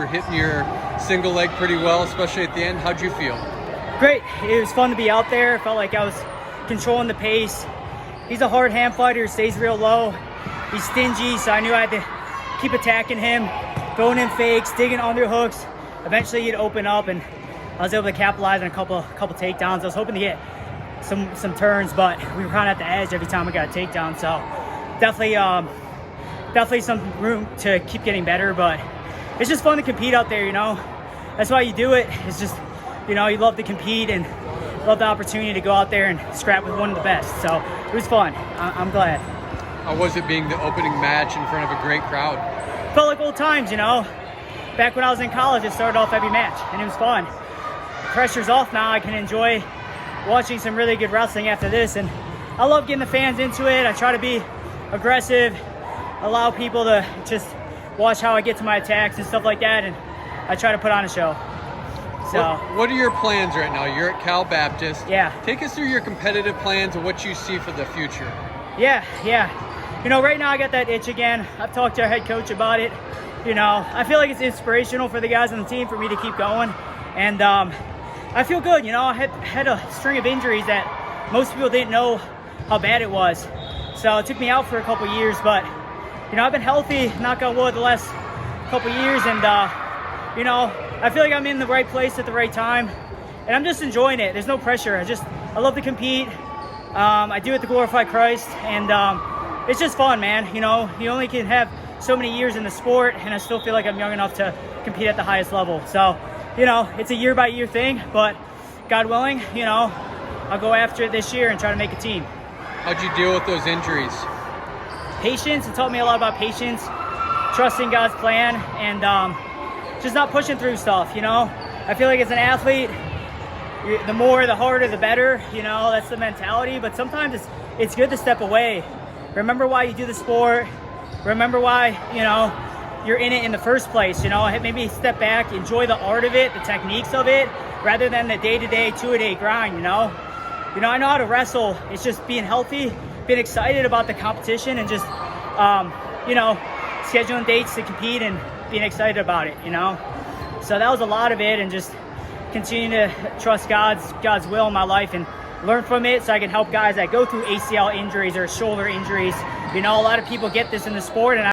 were hitting your single leg pretty well, especially at the end. How'd you feel? Great. It was fun to be out there. Felt like I was controlling the pace. He's a hard hand fighter, stays real low. He's stingy, so I knew I had to keep attacking him, throwing in fakes, digging underhooks. Eventually he'd open up, and I was able to capitalize on a couple takedowns. I was hoping to get some turns, but we were kind of at the edge every time we got a takedown. So definitely some room to keep getting better, but it's just fun to compete out there, you know. That's why you do it. It's just, you know, you love to compete and love the opportunity to go out there and scrap with one of the best. So it was fun. I'm glad. How was it being the opening match in front of a great crowd? Felt like old times, you know. Back when I was in college, it started off every match, and it was fun. The pressure's off now. I can enjoy watching some really good wrestling after this, and I love getting the fans into it. I try to be aggressive, allow people to just watch how I get to my attacks and stuff like that, and I try to put on a show. So, what are your plans right now? You're at Cal Baptist. Yeah. Take us through your competitive plans and what you see for the future. Yeah. You know, right now I got that itch again. I've talked to our head coach about it. You know, I feel like it's inspirational for the guys on the team for me to keep going. And I feel good. You know, I had a string of injuries that most people didn't know how bad it was. So it took me out for a couple years, but, you know, I've been healthy, knock on wood, the last couple years. And, you know, I feel like I'm in the right place at the right time. And I'm just enjoying it. There's no pressure. I love to compete. I do it to glorify Christ. And it's just fun, man. You know, you only can have so many years in the sport, and I still feel like I'm young enough to compete at the highest level. So, you know, it's a year-by-year thing, but God willing, you know, I'll go after it this year and try to make a team. How'd you deal with those injuries? Patience. It taught me a lot about patience, trusting God's plan, and just not pushing through stuff, you know. I feel like as an athlete, the more, the harder, the better, you know. That's the mentality, but sometimes it's good to step away. Remember why you do the sport. Remember why, you know, you're in it in the first place, you know. Maybe step back, enjoy the art of it, the techniques of it, rather than the day-to-day, two-a-day grind, you know. You know, I know how to wrestle. It's just being healthy, being excited about the competition, and just, you know, scheduling dates to compete and being excited about it, you know. So that was a lot of it, and just continue to trust God's will in my life and learn from it so I can help guys that go through ACL injuries or shoulder injuries. You know, a lot of people get this in the sport, and